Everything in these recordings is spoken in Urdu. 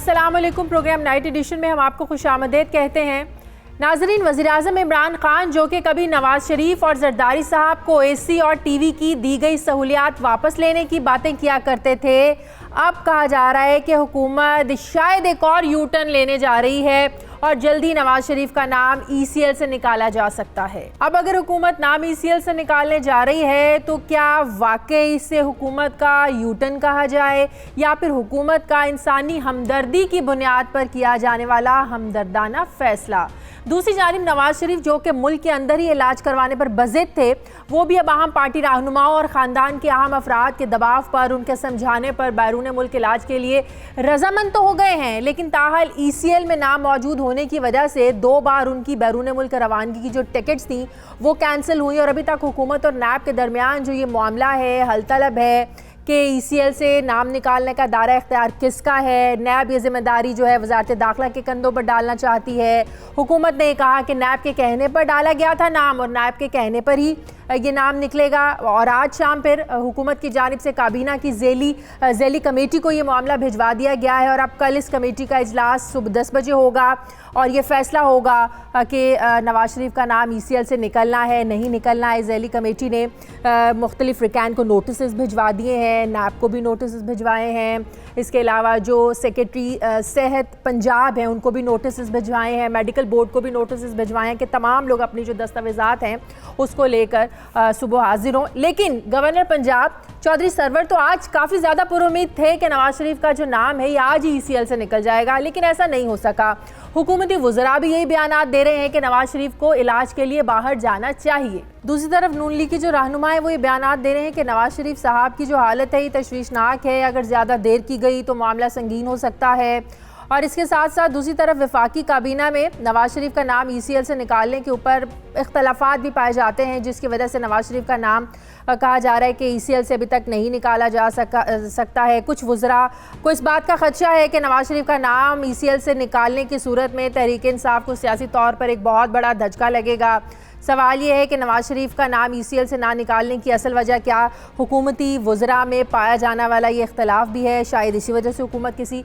السلام علیکم. پروگرام نائٹ ایڈیشن میں ہم آپ کو خوش آمدید کہتے ہیں. ناظرین، وزیراعظم عمران خان جو کہ کبھی نواز شریف اور زرداری صاحب کو اے سی اور ٹی وی کی دی گئی سہولیات واپس لینے کی باتیں کیا کرتے تھے، اب کہا جا رہا ہے کہ حکومت شاید ایک اور یو ٹرن لینے جا رہی ہے اور جلدی نواز شریف کا نام ای سی ایل سے نکالا جا سکتا ہے. اب اگر حکومت نام ای سی ایل سے نکالنے جا رہی ہے تو کیا واقعی اس سے حکومت کا یو ٹرن کہا جائے یا پھر حکومت کا انسانی ہمدردی کی بنیاد پر کیا جانے والا ہمدردانہ فیصلہ؟ دوسری جانب نواز شریف جو کہ ملک کے اندر ہی علاج کروانے پر بضد تھے، وہ بھی اب اہم پارٹی رہنماؤں اور خاندان کے اہم افراد کے دباؤ پر ان کے سمجھانے پر بیرون ملک علاج کے لیے رضامند تو ہو گئے ہیں، لیکن تاحال ای سی ایل میں نام موجود ہونے کی وجہ سے 2 بار ان کی بیرون ملک روانگی کی جو ٹکٹس تھیں وہ کینسل ہوئی، اور ابھی تک حکومت اور نیب کے درمیان جو یہ معاملہ ہے حل طلب ہے کہ ای سی ایل سے نام نکالنے کا دائرہ اختیار کس کا ہے. نیب یہ ذمہ داری جو ہے وزارت داخلہ کے کندھوں پر ڈالنا چاہتی ہے. حکومت نے کہا کہ نیب کے کہنے پر ڈالا گیا تھا نام اور نیب کے کہنے پر ہی یہ نام نکلے گا، اور آج شام پھر حکومت کی جانب سے کابینہ کی ذیلی کمیٹی کو یہ معاملہ بھجوا دیا گیا ہے، اور اب کل اس کمیٹی کا اجلاس صبح 10 بجے ہوگا اور یہ فیصلہ ہوگا کہ نواز شریف کا نام ای سی ایل سے نکلنا ہے نہیں نکلنا ہے. ذیلی کمیٹی نے مختلف رکان کو نوٹسز بھجوا دیے ہیں، نیب کو بھی نوٹسز بھجوائے ہیں، اس کے علاوہ جو سیکرٹری صحت پنجاب ہیں ان کو بھی نوٹسز بھجوائے ہیں، میڈیکل بورڈ کو بھی نوٹسز بھجوائے ہیں کہ تمام لوگ اپنی جو دستاویزات ہیں اس کو لے کر صبح حاضر ہوں. لیکن گورنر پنجاب چودھری سرور تو آج کافی زیادہ پر امید تھے کہ نواز شریف کا جو نام ہے یہ آج ہی ای سی ایل سے نکل جائے گا، لیکن ایسا نہیں ہو سکا. حکومتی وزراء بھی یہی بیانات دے رہے ہیں کہ نواز شریف کو علاج کے لیے باہر جانا چاہیے. دوسری طرف نون لیگ کی جو رہنما ہے وہ یہ بیانات دے رہے ہیں کہ نواز شریف صاحب کی جو حالت ہے یہ تشویشناک ہے، اگر زیادہ دیر کی گئی تو معاملہ سنگین ہو سکتا ہے. اور اس کے ساتھ ساتھ دوسری طرف وفاقی کابینہ میں نواز شریف کا نام ای سی ایل سے نکالنے کے اوپر اختلافات بھی پائے جاتے ہیں، جس کی وجہ سے نواز شریف کا نام کہا جا رہا ہے کہ ای سی ایل سے ابھی تک نہیں نکالا جا سکتا ہے. کچھ وزراء کو اس بات کا خدشہ ہے کہ نواز شریف کا نام ای سی ایل سے نکالنے کی صورت میں تحریک انصاف کو سیاسی طور پر ایک بہت بڑا دھچکا لگے گا. سوال یہ ہے کہ نواز شریف کا نام ای سی ایل سے نہ نکالنے کی اصل وجہ کیا حکومتی وزراء میں پایا جانے والا یہ اختلاف بھی ہے، شاید اسی وجہ سے حکومت کسی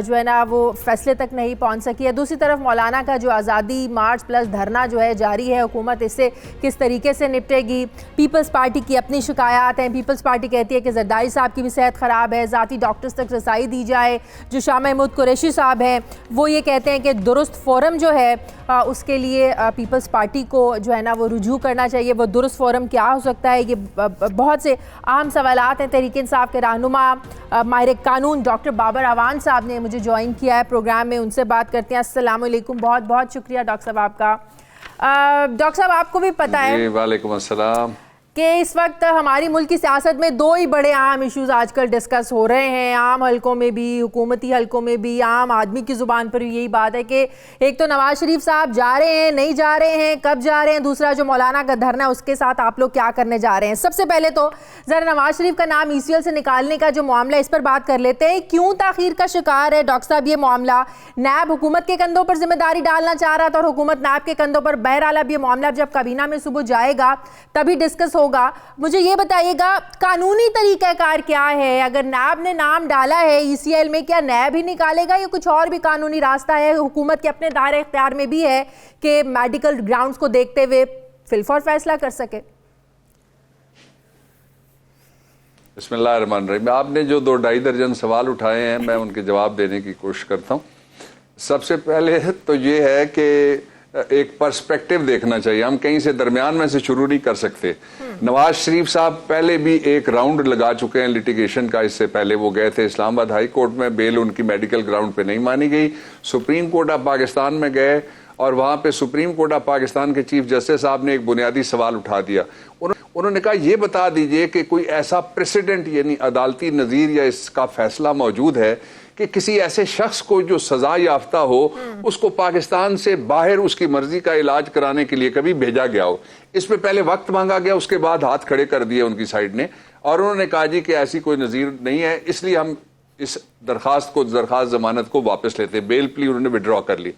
جو ہے نا وہ فیصلے تک نہیں پہنچ سکی ہے. دوسری طرف مولانا کا جو آزادی مارچ پلس دھرنا جو ہے جاری ہے، حکومت اس سے کس طریقے سے نپٹے گی؟ پیپلز پارٹی کی اپنی شکایات ہیں. پیپلز پارٹی کہتی ہے کہ زرداری صاحب کی بھی صحت خراب ہے، ذاتی ڈاکٹرز تک رسائی دی جائے. جو شاہ محمود قریشی صاحب ہیں وہ یہ کہتے ہیں کہ درست فورم جو ہے اس کے لیے پیپلز پارٹی کو جو ہے نا وہ رجوع کرنا چاہیے. وہ درست فورم کیا ہو سکتا ہے؟ یہ بہت سے اہم سوالات ہیں. تحریک انصاف کے رہنما ماہر قانون ڈاکٹر بابر اعوان صاحب نے مجھے جوائن کیا ہے پروگرام میں، ان سے بات کرتے ہیں. السلام علیکم. بہت بہت شکریہ ڈاکٹر صاحب آپ کا. ڈاکٹر صاحب آپ کو بھی پتہ ہے وعلیکم السلام کہ اس وقت ہماری ملک کی سیاست میں 2 ہی بڑے اہم ایشوز آج کل ڈسکس ہو رہے ہیں، عام حلقوں میں بھی حکومتی حلقوں میں بھی، عام آدمی کی زبان پر بھی یہی بات ہے کہ ایک تو نواز شریف صاحب جا رہے ہیں نہیں جا رہے ہیں، کب جا رہے ہیں، دوسرا جو مولانا کا دھرنا ہے اس کے ساتھ آپ لوگ کیا کرنے جا رہے ہیں. سب سے پہلے تو ذرا نواز شریف کا نام ای سی ایل سے نکالنے کا جو معاملہ اس پر بات کر لیتے ہیں. کیوں تاخیر کا شکار ہے ڈاکٹر صاحب یہ معاملہ؟ نیب حکومت کے کندھوں پر ذمہ داری ڈالنا چاہ رہا تھا اور حکومت نیب کے کندھوں پر. بہرحال اب یہ معاملہ جب کابینہ میں صبح جائے گا تبھی ڈسکس ہوگا. مجھے یہ بتائیے گا قانونی طریقہ کار کیا ہے؟ اگر نیب نے نام ڈالا ہے ای سی ایل میں، کیا نیب ہی نکالے گا یا کچھ اور بھی قانونی راستہ ہے؟ حکومت کے اپنے دائرہ اختیار میں بھی ہے کہ میڈیکل گراؤنڈز کو دیکھتے ہوئے فلفور فیصلہ کر سکے. بسم اللہ الرحمن الرحیم. آپ نے جو 2-2.5 درجن سوال اٹھائے ہیں میں ان کے جواب دینے کی کوشش کرتا ہوں. سب سے پہلے تو یہ ہے کہ ایک پرسپیکٹیو دیکھنا چاہیے، ہم کہیں سے درمیان میں سے شروع نہیں کر سکتے. نواز شریف صاحب پہلے بھی ایک راؤنڈ لگا چکے ہیں لیٹیگیشن کا. اس سے پہلے وہ گئے تھے اسلام آباد ہائی کورٹ میں، بیل ان کی میڈیکل گراؤنڈ پہ نہیں مانی گئی. سپریم کورٹ آف پاکستان میں گئے اور وہاں پہ سپریم کورٹ آف پاکستان کے چیف جسٹس صاحب نے ایک بنیادی سوال اٹھا دیا. انہوں نے کہا یہ بتا دیجئے کہ کوئی ایسا پریسیڈنٹ یعنی عدالتی نظیر یا اس کا فیصلہ موجود ہے کہ کسی ایسے شخص کو جو سزا یافتہ ہو اس کو پاکستان سے باہر اس کی مرضی کا علاج کرانے کے لیے کبھی بھیجا گیا ہو. اس پہ پہلے وقت مانگا گیا، اس کے بعد ہاتھ کھڑے کر دیے ان کی سائیڈ نے، اور انہوں نے کہا جی کہ ایسی کوئی نظیر نہیں ہے، اس لیے ہم اس درخواست ضمانت کو واپس لیتے. بیل پلی انہوں نے وڈرا کر لی.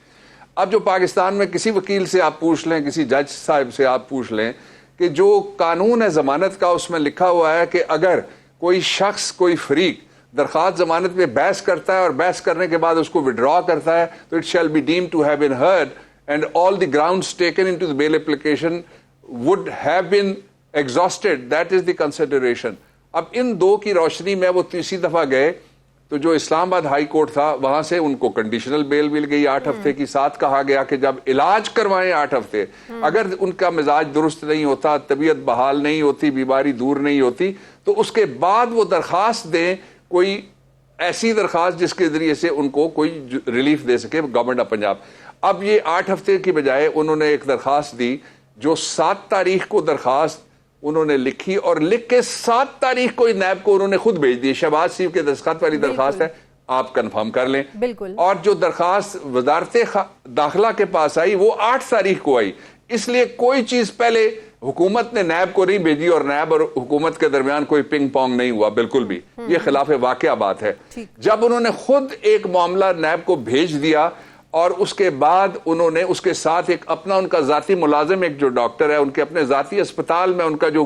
اب جو پاکستان میں کسی وکیل سے آپ پوچھ لیں، کسی جج صاحب سے آپ پوچھ لیں کہ جو قانون ہے ضمانت کا اس میں لکھا ہوا ہے کہ اگر کوئی شخص کوئی فریق درخواست ضمانت پہ بحث کرتا ہے اور بحث کرنے کے بعد اس کو withdraw کرتا ہے تو it shall be deemed to have been heard and all the grounds taken into the bail application would have been exhausted. That is the consideration. اب ان دو کی روشنی میں وہ تیسری دفعہ گئے تو جو اسلام آباد ہائی کورٹ تھا وہاں سے ان کو کنڈیشنل بیل مل گئی 8 ہفتے کی. ساتھ کہا گیا کہ جب علاج کروائیں 8 ہفتے, اگر ان کا مزاج درست نہیں ہوتا, طبیعت بحال نہیں ہوتی, بیماری دور نہیں ہوتی, تو اس کے بعد وہ درخواست دیں, کوئی ایسی درخواست جس کے ذریعے سے ان کو کوئی ریلیف دے سکے گورنمنٹ آف پنجاب. اب یہ 8 ہفتے کی بجائے انہوں نے ایک درخواست دی جو 7 تاریخ کو درخواست انہوں نے لکھی اور لکھ کے 7 تاریخ کو نیب کو انہوں نے خود بھیج دی. شہباز شریف کے دستخط والی درخواست ہے, آپ کنفرم کر لیں. اور جو درخواست وزارت داخلہ کے پاس آئی وہ 8 تاریخ کو آئی. اس لیے کوئی چیز پہلے حکومت نے نیب کو نہیں بھیجی اور نیب اور حکومت کے درمیان کوئی پنگ پونگ نہیں ہوا, بالکل بھی. یہ خلاف واقعہ بات ہے. جب انہوں نے خود ایک معاملہ نیب کو بھیج دیا اور اس کے بعد انہوں نے اس کے ساتھ ایک اپنا ان کا ذاتی ملازم ایک جو ڈاکٹر ہے ان کے اپنے ذاتی اسپتال میں ان کا جو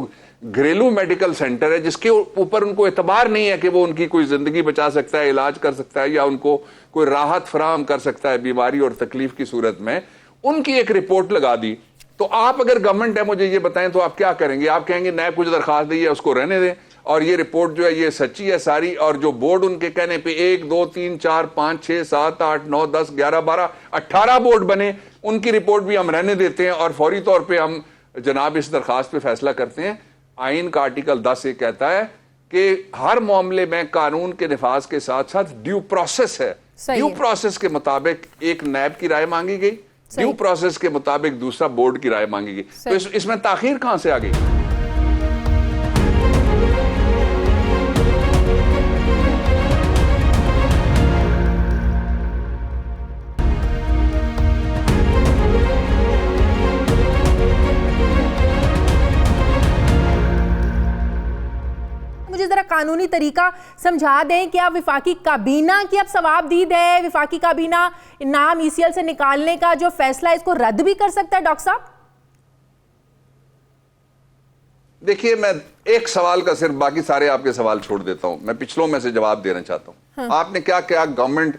گھریلو میڈیکل سینٹر ہے جس کے اوپر ان کو اعتبار نہیں ہے کہ وہ ان کی کوئی زندگی بچا سکتا ہے, علاج کر سکتا ہے یا ان کو کوئی راحت فراہم کر سکتا ہے بیماری اور تکلیف کی صورت میں, ان کی ایک رپورٹ لگا دی. تو آپ اگر گورنمنٹ ہے مجھے یہ بتائیں تو آپ کیا کریں گے؟ آپ کہیں گے نیب کو جو درخواست دی ہے اس کو رہنے دیں اور یہ رپورٹ جو ہے یہ سچی ہے ساری, اور جو بورڈ ان کے کہنے پہ 1 2 3 4 5 6 7 8 9 10 11 12 18 بورڈ بنے, ان کی رپورٹ بھی ہم رہنے دیتے ہیں اور فوری طور پہ ہم جناب اس درخواست پہ فیصلہ کرتے ہیں. آئین کا آرٹیکل 10 یہ کہتا ہے کہ ہر معاملے میں قانون کے نفاذ کے ساتھ ساتھ ڈیو پروسیس ہے. ڈیو پروسیس کے مطابق ایک نیب کی رائے مانگی گئی, ڈیو پروسیس کے مطابق دوسرا بورڈ کی رائے مانگی گئی. تو اس میں تاخیر کہاں سے آ گئی؟ ذرا قانونی طریقہ سمجھا دیں. کیا وفاقی کابینہ کی اب ثوابدید ہے؟ وفاقی کابینہ نام ECL سے نکالنے کا جو فیصلہ اس کو رد بھی کر سکتا ہے ڈاکٹر صاحب؟ دیکھیے میں ایک سوال کا صرف, باقی سارے آپ کے سوال چھوڑ دیتا ہوں, میں پچھلوں میں سے جواب دینا چاہتا ہوں. آپ نے کیا گورنمنٹ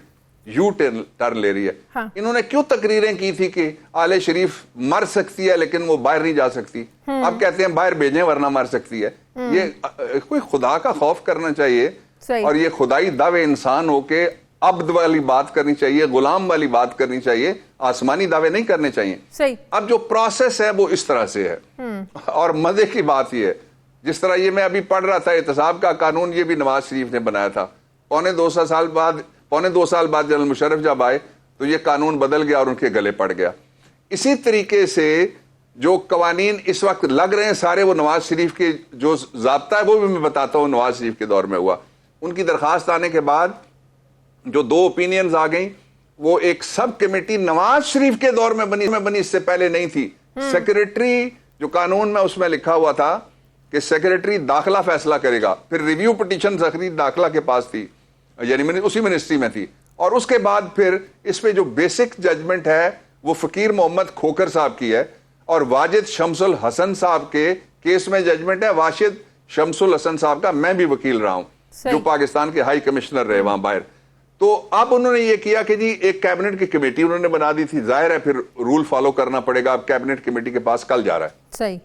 یو ٹرن لے رہی ہے. انہوں نے کیوں تقریریں کی تھی کہ آل شریف مر سکتی ہے لیکن وہ باہر نہیں جا سکتی, اب کہتے ہیں باہر بھیجیں ورنہ مر سکتی ہے. یہ کوئی خدا کا خوف کرنا چاہیے اور یہ خدائی دعوے انسان ہو کے عبد والی بات کرنی چاہیے, غلام والی بات کرنی چاہیے, آسمانی دعوے نہیں کرنے چاہیے. اب جو پروسیس ہے وہ اس طرح سے ہے اور مزے کی بات یہ ہے جس طرح یہ میں ابھی پڑھ رہا تھا احتساب کا قانون, یہ بھی نواز شریف نے بنایا تھا. پونے دو سال بعد جنرل مشرف جب آئے تو یہ قانون بدل گیا اور ان کے گلے پڑ گیا. اسی طریقے سے جو قوانین اس وقت لگ رہے ہیں سارے وہ نواز شریف کے جو ضابطہ ہے وہ بھی میں بتاتا ہوں نواز شریف کے دور میں ہوا. ان کی درخواست آنے کے بعد جو 2 اوپینینز آ گئیں وہ ایک سب کمیٹی نواز شریف کے دور میں بنی, اس سے پہلے نہیں تھی. سیکریٹری جو قانون میں اس میں لکھا ہوا تھا کہ سیکریٹری داخلہ فیصلہ کرے گا, پھر ریویو پٹیشن سیکریٹری داخلہ کے پاس تھی یعنی اسی منسٹری میں تھی, اور اس کے بعد پھر اس پہ جو بیسک ججمنٹ ہے وہ فقیر محمد کھوکر صاحب کی ہے اور واجد شمس الحسن صاحب کے کیس میں ججمنٹ ہے. واجد شمس الحسن صاحب کا میں بھی وکیل رہا ہوں جو پاکستان کے ہائی کمشنر رہے وہاں باہر. تو اب انہوں نے یہ کیا کہ جی ایک کیبنٹ کی کمیٹی انہوں نے بنا دی تھی, ظاہر ہے پھر رول فالو کرنا پڑے گا. اب کیبنٹ کمیٹی کے پاس کل جا رہا ہے. صحیح.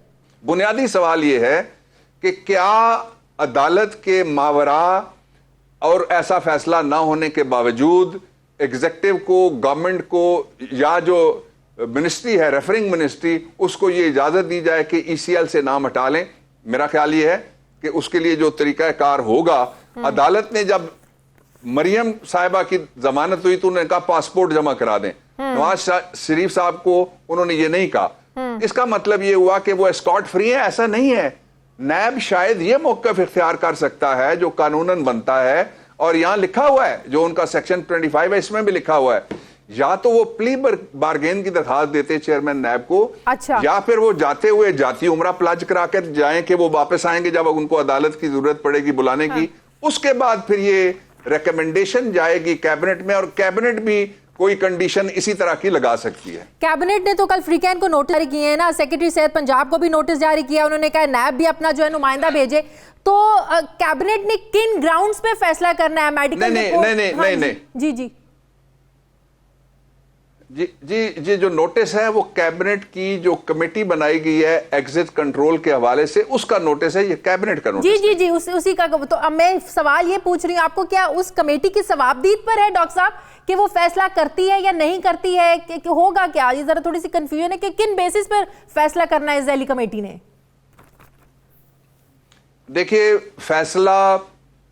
بنیادی سوال یہ ہے کہ کیا عدالت کے ماوراء اور ایسا فیصلہ نہ ہونے کے باوجود ایگزیکٹو کو, گورنمنٹ کو یا جو منسٹری ہے ریفرنگ منسٹری اس کو یہ اجازت دی جائے کہ ECL سے نام ہٹا لیں. میرا خیال یہ ہے کہ اس کے لیے جو طریقہ کار ہوگا, عدالت نے جب مریم صاحبہ کی ضمانت ہوئی تو انہوں نے کہا پاسپورٹ جمع کرا دیں. نواز شریف صاحب کو انہوں نے یہ نہیں کہا. اس کا مطلب یہ ہوا کہ وہ اسکاٹ فری ہیں, ایسا نہیں ہے. نیب شاید یہ موقف اختیار کر سکتا ہے جو قانوناً بنتا ہے اور یہاں لکھا ہوا ہے جو ان کا سیکشن 25 ہے اس میں بھی لکھا ہوا ہے, یا تو وہ پلی بارگین کی درخواست دیتے چیئرمین نیب کو, یا پھر وہ جاتے ہوئے جاتی عمرہ پلج کرا کر جائیں کہ وہ واپس آئیں گے جب ان کو عدالت کی ضرورت پڑے گی بلانے کی. اس کے بعد پھر یہ ریکمنڈیشن جائے گی کیبنٹ میں اور کیبنٹ بھی کوئی کنڈیشن اسی طرح کی لگا سکتی ہے. کیبنٹ نے تو کل فریقین کو نوٹس جاری کیے ہیں نا, سیکرٹری صحت پنجاب کو بھی نوٹس جاری کیا, انہوں نے کہا نیب بھی اپنا جو ہے نمائندہ بھیجے. تو کیبنٹ نے کن گراؤنڈز پہ فیصلہ کرنا ہے؟ Medical report? جی جی جی جی جی جو نوٹس ہے وہ کیبنٹ کی جو کمیٹی بنائی گئی ہے ایگزٹ کنٹرول کے حوالے سے, اس کا نوٹس ہے, یہ کیبنٹ کا نوٹس. جی جی جی اسی کا. تو اب میں سوال یہ پوچھ رہی ہوں آپ کو, کیا اس کمیٹی کی ثوابدید پر ہے ڈاکٹر صاحب کہ وہ فیصلہ کرتی ہے یا نہیں کرتی ہے, کہ ہوگا کیا؟ یہ ذرا تھوڑی سی کنفیوژن ہے کہ کن بیسس پر فیصلہ کرنا ہے ذیلی کمیٹی نے. دیکھیے فیصلہ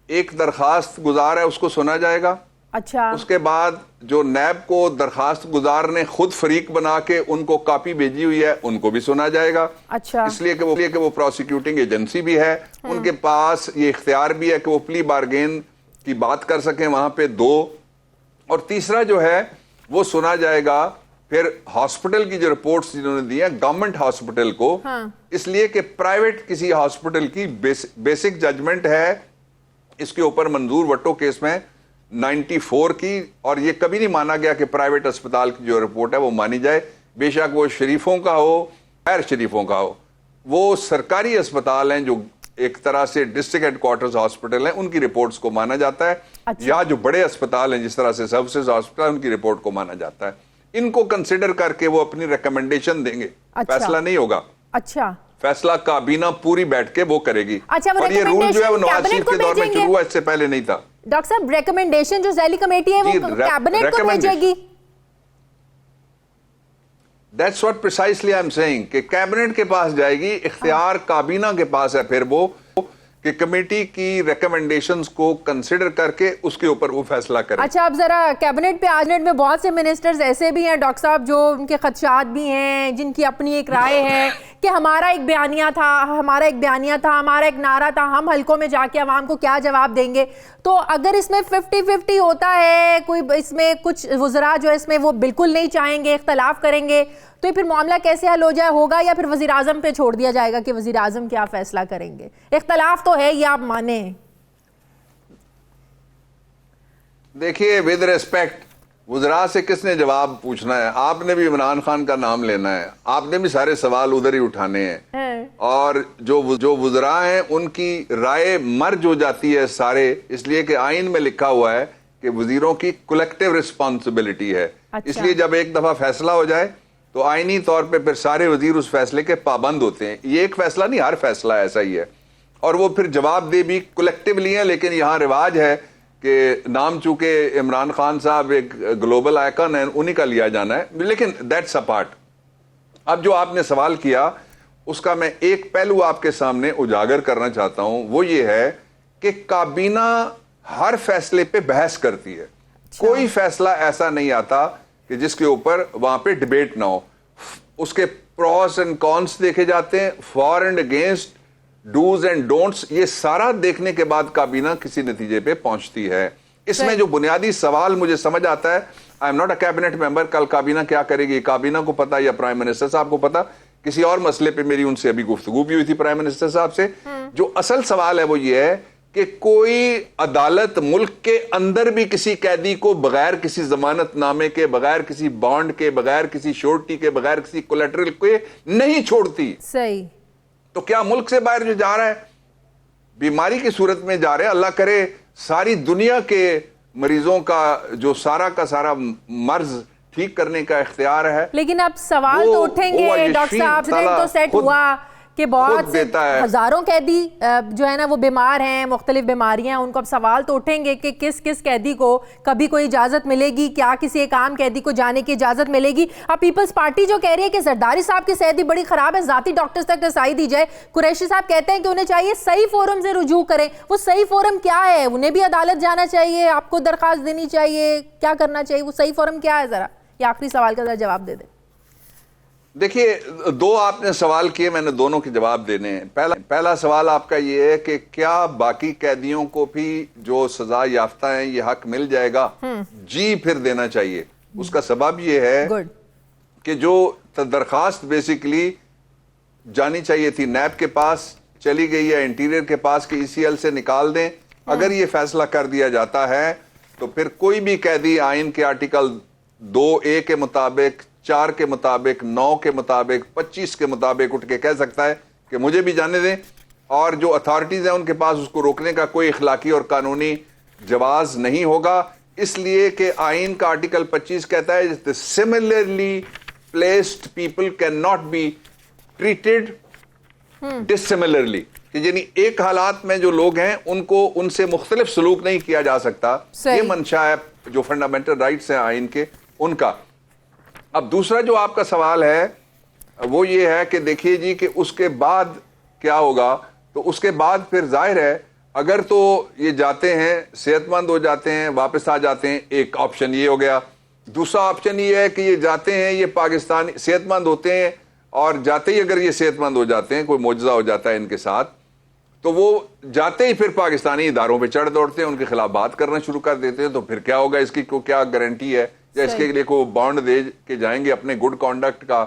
ایک درخواست گزار ہے اس کو سنا جائے گا. اچھا. اس کے بعد جو نیب کو درخواست گزار نے خود فریق بنا کے ان کو کاپی بھیجی ہوئی ہے ان کو بھی سنا جائے گا. اچھا. اس لیے کہ وہ پروسیکیوٹنگ ایجنسی بھی ہے, ان کے پاس یہ اختیار بھی ہے کہ وہ پلی بارگین کی بات کر سکیں وہاں پہ. 2 اور تیسرا جو ہے وہ سنا جائے گا پھر ہاسپٹل کی جو رپورٹس جنہوں نے دی ہیں گورنمنٹ ہاسپٹل کو, اس لیے کہ پرائیویٹ کسی ہاسپٹل کی بیسک ججمنٹ ہے اس کے اوپر منظور وٹو کیس میں 94 کی, اور یہ کبھی نہیں مانا گیا کہ پرائیویٹ اسپتال کی جو رپورٹ ہے وہ مانی جائے, بے شک وہ شریفوں کا ہو غیر شریفوں کا ہو. وہ سرکاری اسپتال ہیں جو ایک طرح سے ڈسٹرکٹ ہیڈ کوارٹرز ہاسپٹل ہیں, ان کی رپورٹس کو مانا جاتا ہے. یا جو بڑے اسپتال ہیں جس طرح سے سروسز ہاسپٹل, ان کی رپورٹ کو مانا جاتا ہے. ان کو کنسیڈر کر کے وہ اپنی ریکمنڈیشن دیں گے. فیصلہ نہیں ہوگا. اچھا. فیصلہ کابینہ پوری بیٹھ کے وہ کرے گی. اور یہ رول جو ہے وہ نواز شریف کے دور میں شروع ہوا, اس سے پہلے نہیں تھا. ڈاکٹر صاحب ریکمنڈیشن جو ذیلی کمیٹی ہے وہ کیبنٹ کو بھیجے گی. That's what precisely I'm saying کہ کیبنٹ کے پاس جائے گی, اختیار کابینہ کے پاس ہے پھر وہ کہ کمیٹی کی ریکمنڈیشنز کو کنسیڈر کر کے اس کے اوپر وہ فیصلہ کرے. اچھا اب ذرا کیبنٹ پہ آج میں بہت سے منسٹرز ایسے بھی ہیں ڈاکٹر صاحب جو ان کے خدشات بھی ہیں, جن کی اپنی ایک رائے ہے کہ ہمارا ایک بیانیہ تھا, ہمارا ایک نعرہ تھا, ہم حلقوں میں جا کے عوام کو کیا جواب دیں گے. تو اگر اس میں 50-50 ہوتا ہے, کوئی اس میں کچھ وزراء جو اس میں وہ بالکل نہیں چاہیں گے, اختلاف کریں گے, تو پھر معاملہ کیسے حل ہو جائے ہوگا, یا پھر وزیر اعظم پہ چھوڑ دیا جائے گا کہ وزیر اعظم کیا فیصلہ کریں گے؟ اختلاف تو ہے یہ آپ مانیں. دیکھیے ود ریسپیکٹ وزراء سے کس نے جواب پوچھنا ہے؟ آپ نے بھی عمران خان کا نام لینا ہے, آپ نے بھی سارے سوال ادھر ہی اٹھانے ہیں, اور جو وزراء ہیں ان کی رائے مرج ہو جاتی ہے سارے, اس لیے کہ آئین میں لکھا ہوا ہے کہ وزیروں کی کولیکٹیو رسپانسبلٹی ہے. اس لیے جب ایک دفعہ فیصلہ ہو جائے تو آئینی طور پہ پھر سارے وزیر اس فیصلے کے پابند ہوتے ہیں. یہ ایک فیصلہ نہیں, ہر فیصلہ ایسا ہی ہے, اور وہ پھر جواب دے بھی کولیکٹیولی ہیں. لیکن یہاں رواج ہے کہ نام چونکہ عمران خان صاحب ایک گلوبل آئیکن ہے, انہی کا لیا جانا ہے. لیکن دیٹس اے پارٹ. اب جو آپ نے سوال کیا اس کا میں ایک پہلو آپ کے سامنے اجاگر کرنا چاہتا ہوں, وہ یہ ہے کہ کابینہ ہر فیصلے پہ بحث کرتی ہے. کوئی فیصلہ ایسا نہیں آتا کہ جس کے اوپر وہاں پہ ڈیبیٹ نہ ہو. اس کے پروز اینڈ کونس دیکھے جاتے ہیں, for and against, dos and don'ts, یہ سارا دیکھنے کے بعد کابینہ کسی نتیجے پہ پہنچتی ہے. اس میں جو بنیادی سوال مجھے سمجھ آتا ہے, I am not a cabinet member, کل کابینہ کیا کرے گی کابینہ کو پتا یا پرائم منسٹر صاحب کو پتا. کسی اور مسئلے پہ میری ان سے ابھی گفتگو بھی ہوئی تھی پرائم منسٹر صاحب سے. جو اصل سوال ہے وہ یہ ہے کہ کوئی عدالت ملک کے اندر بھی کسی قیدی کو بغیر کسی ضمانت نامے کے, بغیر کسی بانڈ کے, بغیر کسی شورٹی کے, بغیر کسی کولیٹرل کے نہیں چھوڑتی. صحیح. تو کیا ملک سے باہر جو جا رہا ہے بیماری کی صورت میں جا رہے ہیں, اللہ کرے ساری دنیا کے مریضوں کا جو سارا کا سارا مرض ٹھیک کرنے کا اختیار ہے. لیکن اب سوال تو اٹھیں گے ڈاکٹر صاحب, تو سیٹ ہوا کہ بہت سے ہزاروں قیدی جو ہے نا وہ بیمار ہیں, مختلف بیماریاں, ان کو اب سوال تو اٹھیں گے کہ کس قیدی کو کبھی کوئی اجازت ملے گی, کیا کسی ایک عام قیدی کو جانے کی اجازت ملے گی. اب پیپلز پارٹی جو کہہ رہی ہے کہ زرداری صاحب کی صحت بھی بڑی خراب ہے, ذاتی ڈاکٹرز تک رسائی دی جائے. قریشی صاحب کہتے ہیں کہ انہیں چاہیے صحیح فورم سے رجوع کریں. وہ صحیح فورم کیا ہے؟ انہیں بھی عدالت جانا چاہیے, آپ کو درخواست دینی چاہیے, کیا کرنا چاہیے؟ وہ صحیح فورم کیا ہے؟ ذرا یہ آخری سوال کا ذرا جواب دے دیں. دیکھیے 2 آپ نے سوال کیے, میں نے دونوں کے جواب دینے ہیں. پہلا سوال آپ کا یہ ہے کہ کیا باقی قیدیوں کو بھی جو سزا یافتہ ہیں یہ حق مل جائے گا؟ جی پھر دینا چاہیے. اس کا سبب یہ ہے کہ جو درخواست بیسیکلی جانی چاہیے تھی نیب کے پاس, چلی گئی ہے انٹیریئر کے پاس کہ ECL سے نکال دیں. اگر یہ فیصلہ کر دیا جاتا ہے تو پھر کوئی بھی قیدی آئین کے آرٹیکل 2A کے مطابق, 4 کے مطابق, 9 کے مطابق, 25 کے مطابق اٹھ کے کہہ سکتا ہے کہ مجھے بھی جانے دیں, اور جو اتھارٹیز ہیں ان کے پاس اس کو روکنے کا کوئی اخلاقی اور قانونی جواز نہیں ہوگا, اس لیے کہ آئین کا آرٹیکل 25 کہتا ہے similarly placed people cannot be treated dissimilarly, کہ یعنی ایک حالات میں جو لوگ ہیں ان کو ان سے مختلف سلوک نہیں کیا جا سکتا. یہ منشا ہے جو فنڈامنٹل رائٹس ہیں آئین کے ان کا. اب دوسرا جو آپ کا سوال ہے وہ یہ ہے کہ دیکھیے جی کہ اس کے بعد کیا ہوگا. تو اس کے بعد پھر ظاہر ہے اگر تو یہ جاتے ہیں, صحت مند ہو جاتے ہیں, واپس آ جاتے ہیں, ایک آپشن یہ ہو گیا. دوسرا آپشن یہ ہے کہ یہ جاتے ہیں, یہ پاکستانی صحت مند ہوتے ہیں, اور جاتے ہی اگر یہ صحت مند ہو جاتے ہیں, کوئی معجزہ ہو جاتا ہے ان کے ساتھ, تو وہ جاتے ہی پھر پاکستانی اداروں پہ چڑھ دوڑتے ہیں, ان کے خلاف بات کرنا شروع کر دیتے ہیں. تو پھر کیا ہوگا, اس کی کو کیا گارنٹی ہے, یا اس کے لیے کوئی بانڈ دے کے جائیں گے اپنے گڈ کانڈکٹ کا.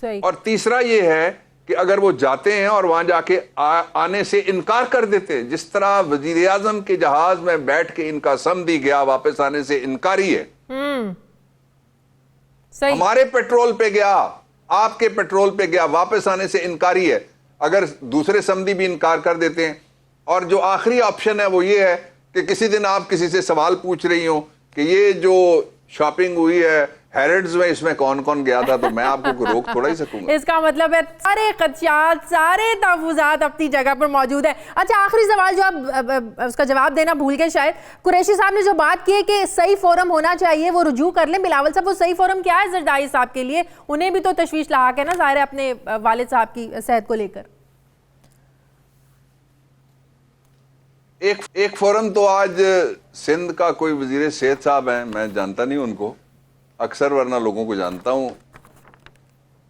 اور تیسرا یہ ہے کہ اگر وہ جاتے ہیں اور وہاں جا کے آنے سے انکار کر دیتے, جس طرح وزیر اعظم کے جہاز میں بیٹھ کے ان کا سمدھی گیا, واپس آنے سے انکاری ہے. ہمارے پیٹرول پہ گیا, آپ کے پیٹرول پہ گیا, واپس آنے سے انکاری ہے. اگر دوسرے سمدھی بھی انکار کر دیتے ہیں, اور جو آخری آپشن ہے وہ یہ ہے کہ کسی دن آپ کسی سے سوال پوچھ رہی ہوں کہ یہ جو شاپنگ ہوئی ہے ہیرڈز میں, اس میں کون کون گیا تھا, تو میں آپ کو روک تھوڑا ہی سکوں گا. اس کا مطلب ہے سارے خدشات, سارے تحفظات اپنی جگہ پر موجود ہیں. اچھا آخری سوال جو آپ اس کا جواب دینا بھول گئے شاید, قریشی صاحب نے جو بات کی ہے کہ صحیح فورم ہونا چاہیے, وہ رجوع کر لیں. بلاول صاحب وہ صحیح فورم کیا ہے زرداری صاحب کے لیے؟ انہیں بھی تو تشویش لاحق ہے نا ظاہر ہے اپنے والد صاحب کی صحت کو لے کر. ایک فورم تو آج سندھ کا کوئی وزیر صحت صاحب ہیں, میں جانتا نہیں ان کو, اکثر ورنہ لوگوں کو جانتا ہوں.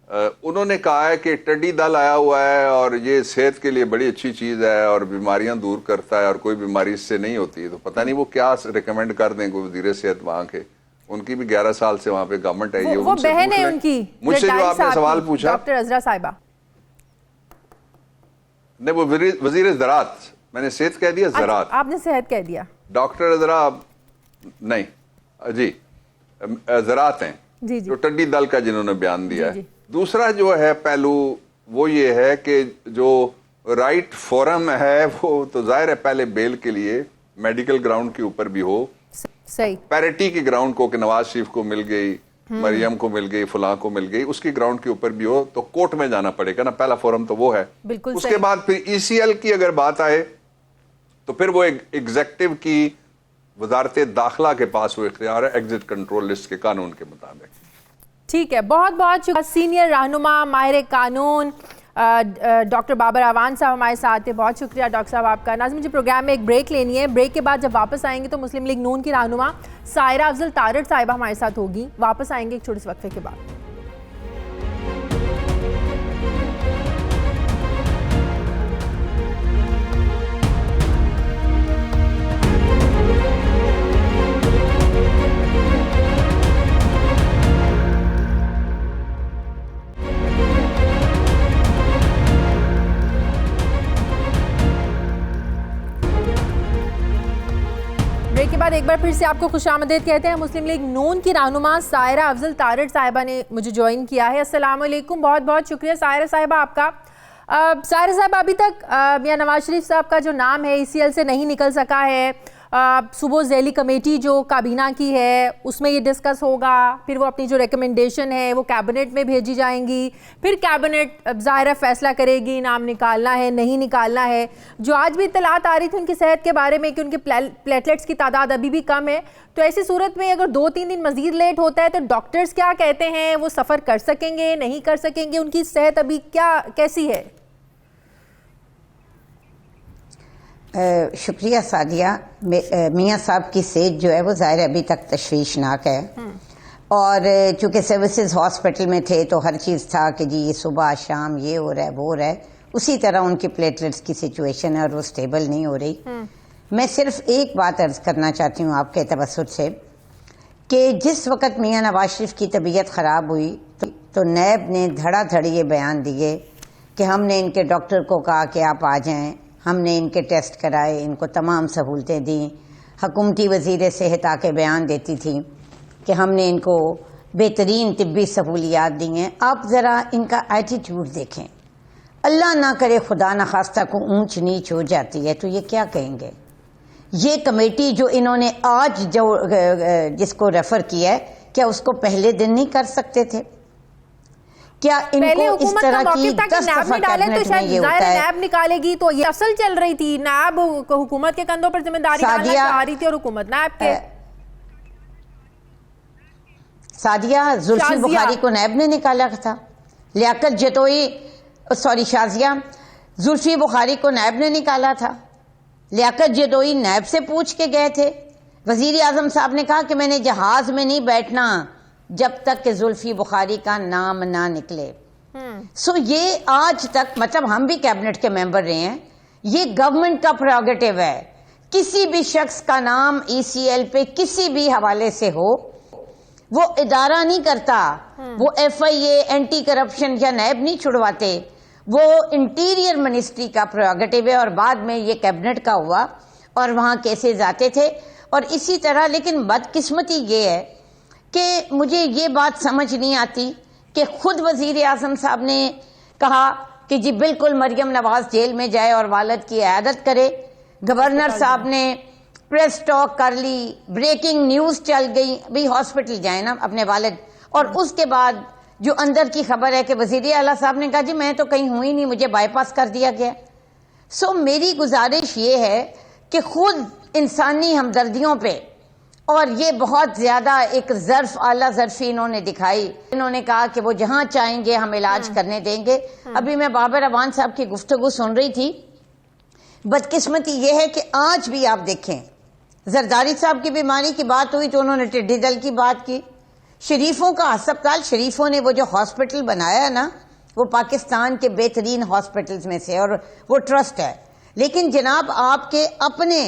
انہوں نے کہا ہے کہ ٹڈی دل آیا ہوا ہے اور یہ صحت کے لیے بڑی اچھی چیز ہے اور بیماریاں دور کرتا ہے اور کوئی بیماری اس سے نہیں ہوتی. تو پتہ نہیں وہ کیا ریکمینڈ کر دیں کوئی وزیر صحت وہاں کے, ان کی بھی 11 سال سے وہاں پہ گورنمنٹ ہے. وہ بہن ہے ان کی, مجھ سے جو آپ نے سوال پوچھا, ڈاکٹر عذرا صاحبہ. نہیں وہ وزیر زراعت, میں نے صحت کہہ دیا, زراعت آپ نے صحت کہہ دیا. ڈاکٹر عذرا نہیں جی زراعت ہیں جو ٹڈی دل کا جنہوں نے بیان دیا ہے. دوسرا جو ہے پہلو وہ یہ ہے کہ جو رائٹ فورم ہے وہ تو ظاہر ہے پہلے بیل کے لیے میڈیکل گراؤنڈ کے اوپر بھی ہو, پیرٹی کے گراؤنڈ کو کہ نواز شریف کو مل گئی, مریم کو مل گئی, فلاں کو مل گئی, اس کی گراؤنڈ کے اوپر بھی ہو, تو کورٹ میں جانا پڑے گا نا. پہلا فورم تو وہ ہے. اس کے بعد پھر ECL کی اگر بات آئے تو پھر وہ ایگزیکٹو کی وزارت داخلہ کے پاس وہ اختیار ہے ایگزٹ کنٹرول لسٹ کے قانون کے مطابق. ٹھیک ہے, بہت بہت شکریہ. سینئر رہنما ماہر قانون ڈاکٹر بابر اعوان صاحب ہمارے ساتھ ہیں. بہت شکریہ ڈاکٹر صاحب آپ کا. ناظرین مجھے پروگرام میں ایک بریک لینی ہے, بریک کے بعد جب واپس آئیں گے تو مسلم لیگ نون کی رہنما سائرہ افضل تارڑ صاحبہ ہمارے ساتھ ہوگی. واپس آئیں گے ایک چھوٹے سے وقفے کے بعد. کے بعد ایک بار پھر سے آپ کو خوش آمدید کہتے ہیں. مسلم لیگ نون کی رہنما سائرہ افضل تارڑ صاحبہ نے مجھے جوائن کیا ہے. السلام علیکم, بہت بہت شکریہ سائرہ صاحبہ آپ کا. سائرہ صاحبہ ابھی تک میاں نواز شریف صاحب کا جو نام ہے ECL سے نہیں نکل سکا ہے. صوبہ ذیلی کمیٹی جو کابینہ کی ہے اس میں یہ ڈسکس ہوگا, پھر وہ اپنی جو ریکمنڈیشن ہے وہ کیبنٹ میں بھیجی جائیں گی, پھر کیبنٹ ظاہرہ فیصلہ کرے گی نام نکالنا ہے نہیں نکالنا ہے. جو آج بھی اطلاعات آ رہی تھی ان کی صحت کے بارے میں کہ ان کے پلیٹلیٹس کی تعداد ابھی بھی کم ہے, تو ایسی صورت میں اگر 2-3 دن مزید لیٹ ہوتا ہے تو ڈاکٹرز کیا کہتے ہیں, وہ سفر کر سکیں گے نہیں کر سکیں گے, ان کی صحت ابھی کیسی ہے؟ شکریہ سعدیہ. میاں صاحب کی صحت جو ہے وہ ظاہر ابھی تک تشویشناک ہے, اور چونکہ سروسز ہاسپٹل میں تھے تو ہر چیز تھا کہ جی یہ صبح شام یہ ہو رہا ہے وہ ہو رہا ہے, اسی طرح ان کی پلیٹلیٹس کی سچویشن ہے اور وہ سٹیبل نہیں ہو رہی. میں صرف ایک بات عرض کرنا چاہتی ہوں آپ کے توسط سے کہ جس وقت میاں نواز شریف کی طبیعت خراب ہوئی تو نیب نے دھڑا دھڑ یہ بیان دیے کہ ہم نے ان کے ڈاکٹر کو کہا کہ آپ آ جائیں, ہم نے ان کے ٹیسٹ کرائے, ان کو تمام سہولتیں دیں. حکومتی وزیر صحت آ کے بیان دیتی تھی کہ ہم نے ان کو بہترین طبی سہولیات دی ہیں. آپ ذرا ان کا ایٹیٹیوڈ دیکھیں. اللہ نہ کرے خدا نخواستہ کو اونچ نیچ ہو جاتی ہے تو یہ کیا کہیں گے؟ یہ کمیٹی جو انہوں نے آج جو جس کو ریفر کیا ہے، کیا اس کو پہلے دن نہیں کر سکتے تھے؟ کیا ان کو اس طرح کی 10 دفعہ کیبنٹ میں یہ ہوتا ہے؟ نیب نکالے گی تو یہ اصل چل رہی تھی، نیب حکومت کے کندھوں پر ذمہ داری ڈالنا چاہ رہی تھی اور حکومت نیب کے. سعدیہ، زلفی بخاری کو نیب نے نکالا تھا. لیاقت جتوئی شازیہ، زلفی بخاری کو نیب نے نکالا تھا. لیاقت جتوئی نیب سے پوچھ کے گئے تھے. وزیر اعظم صاحب نے کہا کہ میں نے جہاز میں نہیں بیٹھنا جب تک کہ زلفی بخاری کا نام نہ نکلے. سو یہ آج تک، مطلب ہم بھی کیبنٹ کے ممبر رہے ہیں، یہ گورنمنٹ کا پریروگیٹو ہے. کسی بھی شخص کا نام ای سی ایل پہ کسی بھی حوالے سے ہو، وہ ادارہ نہیں کرتا. وہ ایف آئی اے، اینٹی کرپشن یا نیب نہیں چھڑواتے. وہ انٹیریئر منسٹری کا پریروگیٹو ہے، اور بعد میں یہ کیبنٹ کا ہوا اور وہاں کیسز آتے تھے. اور اسی طرح، لیکن بدقسمتی یہ ہے کہ مجھے یہ بات سمجھ نہیں آتی کہ خود وزیر اعظم صاحب نے کہا کہ جی بالکل مریم نواز جیل میں جائے اور والد کی عیادت کرے. گورنر صاحب نے پریس ٹاک کر لی، بریکنگ نیوز چل گئی، بھی ہاسپٹل جائیں نا اپنے والد. اور اس کے بعد جو اندر کی خبر ہے کہ وزیر اعلیٰ صاحب نے کہا جی میں تو کہیں ہوئی نہیں، مجھے بائی پاس کر دیا گیا. سو میری گزارش یہ ہے کہ خود انسانی ہمدردیوں پہ، اور یہ بہت زیادہ ایک ظرف، اعلیٰ ظرفی انہوں نے دکھائی. انہوں نے کہا کہ وہ جہاں چاہیں گے ہم علاج کرنے دیں گے. ابھی میں بابر اعوان صاحب کی گفتگو سن رہی تھی. بدقسمتی یہ ہے کہ آج بھی آپ دیکھیں، زرداری صاحب کی بیماری کی بات ہوئی تو انہوں نے ٹڈی دل کی بات کی. شریفوں کا ہسپتال، شریفوں نے وہ جو ہاسپٹل بنایا نا، وہ پاکستان کے بہترین ہاسپٹلز میں سے، اور وہ ٹرسٹ ہے. لیکن جناب آپ کے اپنے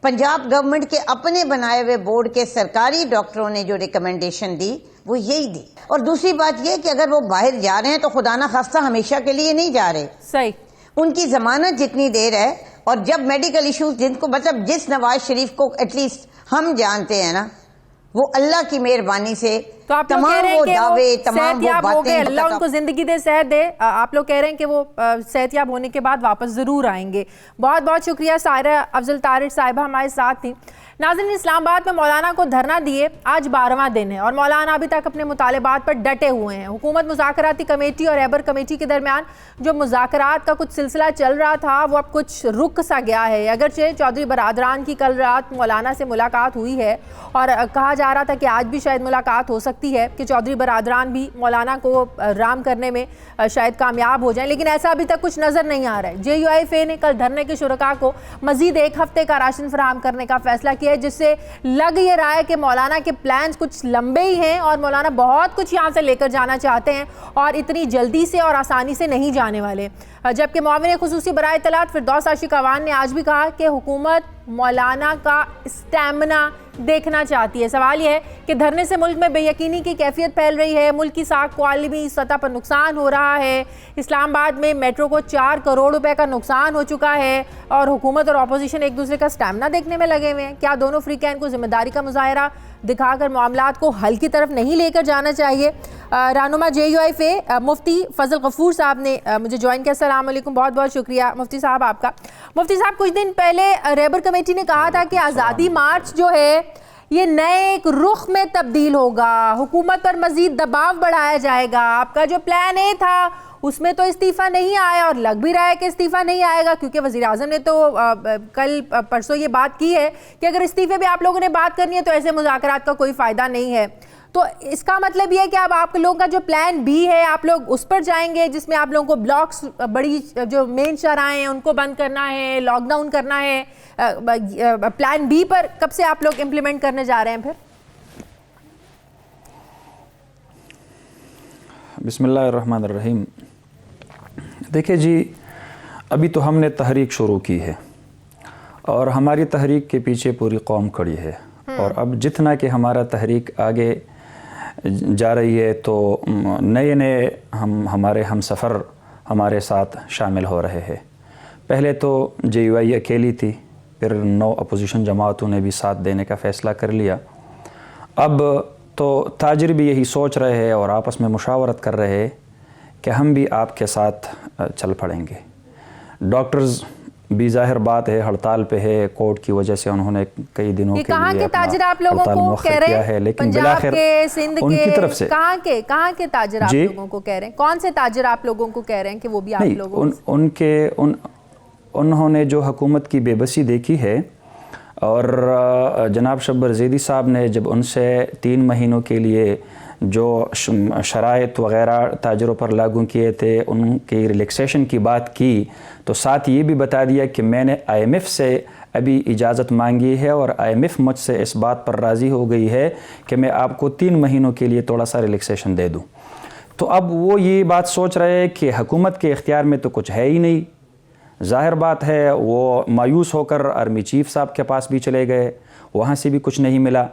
پنجاب گورنمنٹ کے اپنے بنائے ہوئے بورڈ کے سرکاری ڈاکٹروں نے جو ریکمنڈیشن دی وہ یہی دی. اور دوسری بات یہ کہ اگر وہ باہر جا رہے ہیں تو خدا نخواستہ ہمیشہ کے لیے نہیں جا رہے. صحیح. ان کی ضمانت جتنی دیر ہے، اور جب میڈیکل ایشوز جن کو، مطلب جس نواز شریف کو ایٹ لیسٹ ہم جانتے ہیں نا، وہ اللہ کی مہربانی سے تو آپ لوگ کہہ رہے ہیں کہ وہ صحت یاب ہو گئے، اللہ ان کو زندگی دے، صحت دے. آپ لوگ کہہ رہے ہیں کہ وہ صحت یاب ہونے کے بعد واپس ضرور آئیں گے. بہت بہت شکریہ. سائرہ افضل طارق صاحبہ ہمارے ساتھ تھیں. ناظرین، اسلام آباد میں مولانا کو دھرنا دیے آج 12واں دن ہے اور مولانا ابھی تک اپنے مطالبات پر ڈٹے ہوئے ہیں. حکومت مذاکراتی کمیٹی اور ایبر کمیٹی کے درمیان جو مذاکرات کا کچھ سلسلہ چل رہا تھا وہ اب کچھ رک سا گیا ہے. اگرچہ چودھری برادران کی کل رات مولانا سے ملاقات ہوئی ہے اور کہا جا رہا تھا کہ آج بھی شاید ملاقات ہو سکتی ہے کہ چودھری برادران بھی مولانا کو رام کرنے میں شاید کامیاب ہو جائیں، لیکن ایسا ابھی تک کچھ نظر نہیں آ رہا ہے. جے یو آئی ایف اے نے کل دھرنے کے شرکاء کو مزید 1 ہفتے کا راشن فراہم کرنے کا فیصلہ کیا ہے، جس سے لگ یہ رہا ہے کہ مولانا کے پلانز کچھ لمبے ہی ہیں اور مولانا بہت کچھ یہاں سے لے کر جانا چاہتے ہیں اور اتنی جلدی سے اور آسانی سے نہیں جانے والے. جبکہ معاون خصوصی برائے اطلاعات فردوس عاشق اعوان نے آج بھی کہا کہ حکومت مولانا کا اسٹیمنا دیکھنا چاہتی ہے. سوال یہ ہے کہ دھرنے سے ملک میں بے یقینی کی کیفیت پھیل رہی ہے، ملک کی ساکھ کو عالمی سطح پر نقصان ہو رہا ہے. اسلام آباد میں میٹرو کو 4 کروڑ روپے کا نقصان ہو چکا ہے اور حکومت اور اپوزیشن ایک دوسرے کا اسٹیمنا دیکھنے میں لگے ہوئے ہیں. کیا دونوں فریقین کو ذمہ داری کا مظاہرہ دکھا کر معاملات کو حل کی طرف نہیں لے کر جانا چاہیے؟ رہنما جے یو آئی ایف اے مفتی فضل غفور صاحب نے مجھے جوائن کیا. السلام علیکم، بہت بہت شکریہ مفتی صاحب آپ کا. مفتی صاحب، کچھ دن پہلے ریبر کمیٹی نے کہا تھا کہ آزادی مارچ جو ہے یہ نئے ایک رخ میں تبدیل ہوگا، حکومت پر مزید دباؤ بڑھایا جائے گا. آپ کا جو پلان اے تھا اس میں تو استعفیٰ نہیں آیا اور لگ بھی رہا ہے کہ استعفیٰ نہیں آئے گا، کیونکہ وزیر اعظم نے تو کل پرسوں یہ بات کی ہے کہ اگر استعفے پہ آپ لوگوں نے بات کرنی ہے تو ایسے مذاکرات کا کوئی فائدہ نہیں ہے. تو اس کا مطلب یہ ہے کہ اب آپ لوگوں کا جو پلان بی ہے آپ لوگ اس پر جائیں گے، جس میں آپ لوگوں کو بلاکس، بڑی جو مین شاہراہیں ہیں ان کو بند کرنا ہے، لاک ڈاؤن کرنا ہے. پلان بی پر کب سے آپ لوگ امپلیمنٹ کرنے جا رہے ہیں پھر؟ بسم اللہ الرحمن الرحیم. دیکھیں جی، ابھی تو ہم نے تحریک شروع کی ہے اور ہماری تحریک کے پیچھے پوری قوم کھڑی ہے، اور اب جتنا کہ ہمارا تحریک آگے جا رہی ہے تو نئے ہمارے ہم سفر ہمارے ساتھ شامل ہو رہے ہیں. پہلے تو جے یو آئی اکیلی تھی، پھر 9 اپوزیشن جماعتوں نے بھی ساتھ دینے کا فیصلہ کر لیا. اب تو تاجر بھی یہی سوچ رہے ہیں اور آپس میں مشاورت کر رہے ہیں کہ ہم بھی آپ کے ساتھ چل پڑیں گے. ڈاکٹرز بھی ظاہر بات ہے ہڑتال پہ ہے, کورٹ کی وجہ سے انہوں نے کئی دنوں کے لیے ہڑتال مؤخر کیا ہے, لیکن بلاخر ان کی طرف سے کہاں کے تاجر آپ لوگوں کو کہہ رہے ہیں, کون سے تاجر آپ لوگوں کو کہہ رہے ہیں کہ وہ بھی آپ لوگوں انہوں نے جو حکومت کی بے بسی دیکھی ہے, اور جناب شبر زیدی صاحب نے جب ان سے 3 مہینوں کے لیے جو شرائط وغیرہ تاجروں پر لاگو کیے تھے ان کی ریلیکسیشن کی بات کی, تو ساتھ یہ بھی بتا دیا کہ میں نے IMF سے ابھی اجازت مانگی ہے اور IMF مجھ سے اس بات پر راضی ہو گئی ہے کہ میں آپ کو 3 مہینوں کے لیے تھوڑا سا ریلیکسیشن دے دوں. تو اب وہ یہ بات سوچ رہے ہیں کہ حکومت کے اختیار میں تو کچھ ہے ہی نہیں. ظاہر بات ہے وہ مایوس ہو کر آرمی چیف صاحب کے پاس بھی چلے گئے, وہاں سے بھی کچھ نہیں ملا.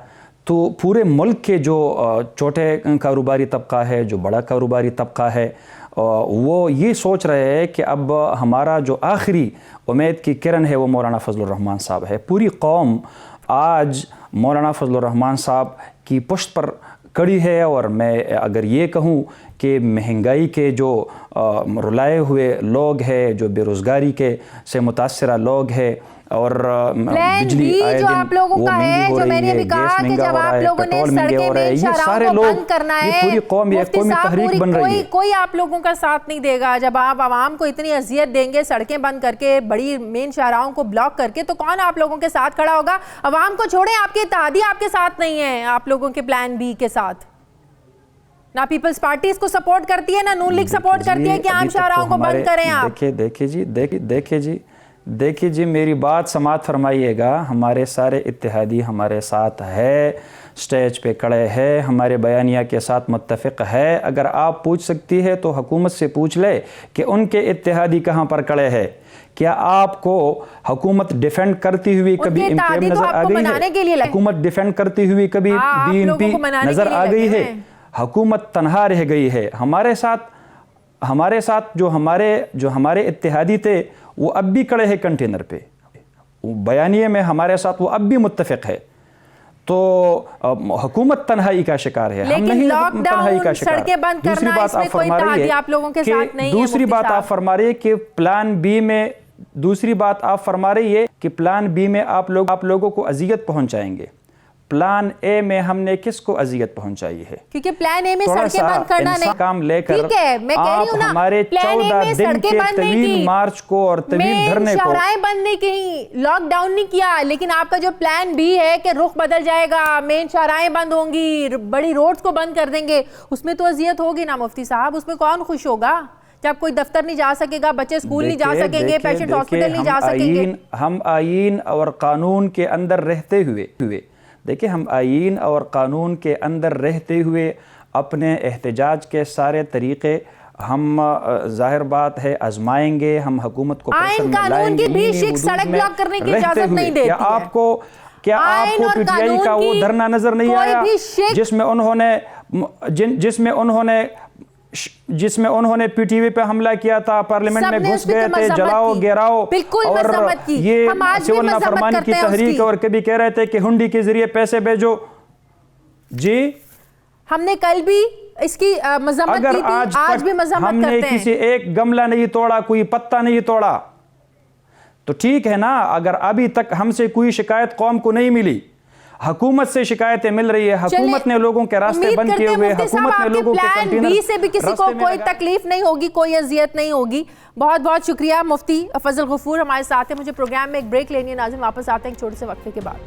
تو پورے ملک کے جو چھوٹے کاروباری طبقہ ہے, جو بڑا کاروباری طبقہ ہے, وہ یہ سوچ رہے ہیں کہ اب ہمارا جو آخری امید کی کرن ہے وہ مولانا فضل الرحمان صاحب ہے. پوری قوم آج مولانا فضل الرحمان صاحب کی پشت پر کڑی ہے. اور میں اگر یہ کہوں کہ مہنگائی کے جو رلائے ہوئے لوگ ہیں, جو بے روزگاری کے سے متاثرہ لوگ ہیں, اور بجلی آئے دن وہ مہنگی ہو رہی ہے, گیس مہنگا ہو رہا ہے, پیٹرول مہنگے ہو رہے ہیں, یہ سارے لوگ, یہ پوری قوم یہ قومی تحریک بن رہی ہے. کوئی آپ لوگوں کا ساتھ نہیں دے گا جب آپ عوام کو اتنی اذیت دیں گے, سڑکیں بند کر کے, بڑی مین شاہراہوں کو بلاک کر کے, تو کون آپ لوگوں کے ساتھ کھڑا ہوگا؟ عوام کو چھوڑیں, آپ کے اتحادی آپ کے ساتھ نہیں ہیں, آپ لوگوں کے پلان بی کے ساتھ. نہ پیپلز پارٹی اس کو سپورٹ کرتی ہے, نہ نون لیگ سپورٹ کرتی ہے کہ عام شاہراہوں کو بند کریں آپ. دیکھیے جی میری بات سماعت فرمائیے گا. ہمارے سارے اتحادی ہمارے ساتھ ہے, سٹیج پہ کھڑے ہیں, ہمارے بیانیہ کے ساتھ متفق ہے. اگر آپ پوچھ سکتی ہے تو حکومت سے پوچھ لے کہ ان کے اتحادی کہاں پر کھڑے ہیں. کیا آپ کو حکومت ڈیفینڈ کرتی ہوئی کبھی MKM نظر آ گئی ہے؟ حکومت ڈیفینڈ کرتی ہوئی کبھی BNP نظر آ گئی ہے؟ حکومت تنہا رہ گئی ہے. ہمارے ساتھ جو ہمارے اتحادی تھے وہ اب بھی کڑے ہیں کنٹینر پہ, بیانیے میں ہمارے ساتھ وہ اب بھی متفق ہے. تو حکومت تنہائی کا شکار ہے, ہم نہیں تنہائی کا شکار. دوسری بات آپ فرما رہی ہے دوسری بات آپ فرما رہی ہے کہ پلان بی میں پلان بی میں آپ لوگوں کو اذیت پہنچائیں گے. پلان اے میں ہم نے کس کو اذیت پہنچائی ہے؟ کیونکہ پلان اے میں سڑکیں بند کرنا نہیں, کام لے کر ٹھیک ہے, میں کہہ رہی ہوں نا, ہمارے 14 دن کے طویل مارچ کو اور طویل دھرنے کو, شاہراہیں بند نہیں کی, لاک ڈاؤن نہیں کیا, لیکن آپ کا جو پلان بی ہے کہ رخ بدل جائے گا, مین شاہراہیں بند ہوں گی, بڑی روڈز کو بند کر دیں گے, اس میں تو اذیت ہوگی نا مفتی صاحب. اس میں کون خوش ہوگا جب کوئی دفتر نہیں جا سکے گا, بچے اسکول نہیں جا سکیں گے, پیشنٹ ہاسپٹل نہیں جا سکیں گے. ہم آئین اور قانون کے اندر رہتے ہوئے دیکھیں, ہم آئین اور قانون کے اندر رہتے ہوئے اپنے احتجاج کے سارے طریقے ہم ظاہر بات ہے آزمائیں گے. ہم حکومت کو پریشر میں لائیں گے. سڑک بلاک کرنے کی اجازت نہیں دیتی ہے. کیا آپ کو PTI کا وہ دھرنا نظر نہیں آیا جس میں انہوں نے PTV پہ حملہ کیا تھا, پارلیمنٹ میں گھس گئے تھے, جلاؤ گراؤ, اور یہ سول نافرمانی کی تحریک, اور کبھی کہہ رہے تھے کہ ہنڈی کے ذریعے پیسے بھیجو. جی ہم نے کل بھی اس کی مذمت کی تھی, آج بھی مذمت کرتے ہیں. ہم نے کسی ایک گملہ نہیں توڑا, کوئی پتا نہیں توڑا, تو ٹھیک ہے نا. اگر ابھی تک ہم سے کوئی شکایت قوم کو نہیں ملی, حکومت سے شکایتیں مل رہی ہے, حکومت نے لوگوں کے راستے بند کیے ہوئے, حکومت نے لوگوں کے کنٹینر بی سے بھی کسی کو کوئی تکلیف نہیں ہوگی, کوئی اذیت نہیں ہوگی. بہت بہت شکریہ مفتی فضل غفور ہمارے ساتھ ہیں. مجھے پروگرام میں ایک بریک لینی ہے ناظرین, واپس آتے ہیں ایک چھوٹے سے وقفے کے بعد.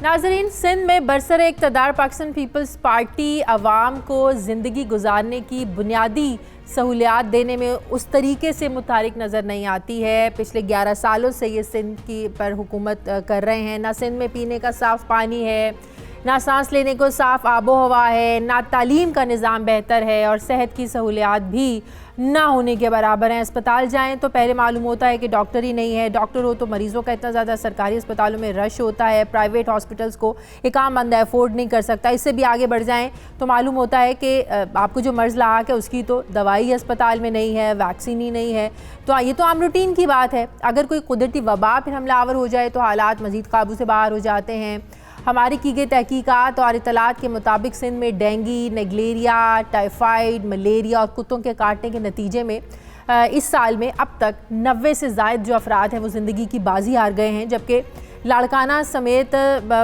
ناظرین, سندھ میں برسر اقتدار پاکستان پیپلز پارٹی عوام کو زندگی گزارنے کی بنیادی سہولیات دینے میں اس طریقے سے متحرک نظر نہیں آتی ہے. پچھلے 11 سالوں سے یہ سندھ کی پر حکومت کر رہے ہیں. نہ سندھ میں پینے کا صاف پانی ہے, نہ سانس لینے کو صاف آب و ہوا ہے، نہ تعلیم کا نظام بہتر ہے، اور صحت کی سہولیات بھی نہ ہونے کے برابر ہیں۔ اسپتال جائیں تو پہلے معلوم ہوتا ہے کہ ڈاکٹر ہی نہیں ہے، ڈاکٹر ہو تو مریضوں کا اتنا زیادہ سرکاری اسپتالوں میں رش ہوتا ہے، پرائیویٹ ہاسپٹلس کو ایک عام بندہ افورڈ نہیں کر سکتا۔ اس سے بھی آگے بڑھ جائیں تو معلوم ہوتا ہے کہ آپ کو جو مرض لاحق ہے اس کی تو دوائی اسپتال میں نہیں ہے، ویکسین ہی نہیں ہے۔ تو یہ تو عام روٹین کی بات ہے۔ اگر کوئی قدرتی وبا پھر حملہ آور ہو جائے تو حالات مزید قابو سے باہر ہو جاتے ہیں۔ ہماری کی گئی تحقیقات اور اطلاعات کے مطابق سندھ میں ڈینگی، نیگلیریا، ٹائیفائڈ، ملیریا اور کتوں کے کاٹنے کے نتیجے میں اس سال میں اب تک 90 سے زائد جو افراد ہیں وہ زندگی کی بازی ہار گئے ہیں، جبکہ لاڑکانہ سمیت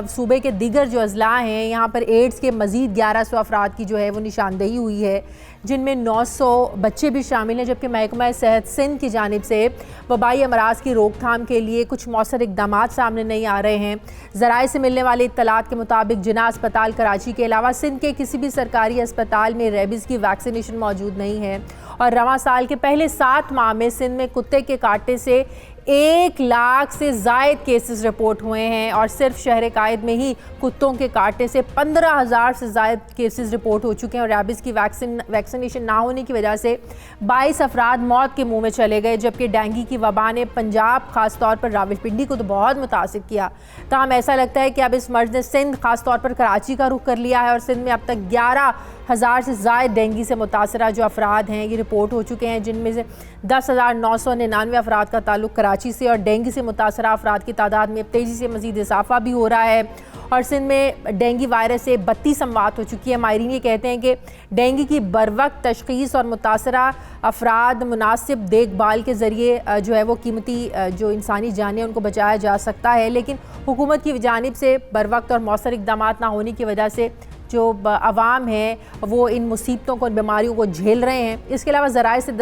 صوبے کے دیگر جو اضلاع ہیں یہاں پر ایڈز کے مزید 1100 افراد کی جو ہے وہ نشاندہی ہوئی ہے، جن میں 900 بچے بھی شامل ہیں، جبکہ محکمہ صحت سندھ کی جانب سے وبائی امراض کی روک تھام کے لیے کچھ مؤثر اقدامات سامنے نہیں آ رہے ہیں۔ ذرائع سے ملنے والے اطلاعات کے مطابق جناح اسپتال کراچی کے علاوہ سندھ کے کسی بھی سرکاری اسپتال میں ریبیز کی ویکسینیشن موجود نہیں ہے، اور رواں سال کے پہلے 7 ماہ میں سندھ میں کتے کے کاٹنے سے 1 لاکھ سے زائد کیسز رپورٹ ہوئے ہیں، اور صرف شہر قائد میں ہی کتوں کے کاٹنے سے 15,000 سے زائد کیسز رپورٹ ہو چکے ہیں، اور ریبیز کی ویکسینیشن نہ ہونے کی وجہ سے 22 افراد موت کے منہ میں چلے گئے، جبکہ ڈینگی کی وبا نے پنجاب خاص طور پر راولپنڈی کو تو بہت متاثر کیا۔ تاہم ایسا لگتا ہے کہ اب اس مرض نے سندھ خاص طور پر کراچی کا رخ کر لیا ہے، اور سندھ میں اب تک 11,000 سے زائد ڈینگی سے متاثرہ جو افراد ہیں یہ رپورٹ ہو چکے ہیں، جن میں سے 10,999 افراد کا تعلق کراچی سے، اور ڈینگی سے متاثرہ افراد کی تعداد میں تیزی سے مزید اضافہ بھی ہو رہا ہے، اور سندھ میں ڈینگی وائرس سے 32 اموات ہو چکی ہے۔ ماہرین یہ کہتے ہیں کہ ڈینگی کی بروقت تشخیص اور متاثرہ افراد مناسب دیکھ بھال کے ذریعے جو ہے وہ قیمتی جو انسانی جانیں ان کو بچایا جا سکتا ہے، لیکن حکومت کی جانب سے بروقت اور مؤثر اقدامات نہ ہونے کی وجہ سے جو عوام ہیں وہ ان مصیبتوں کو، ان بیماریوں کو جھیل رہے ہیں۔ اس کے علاوہ ذرائع سے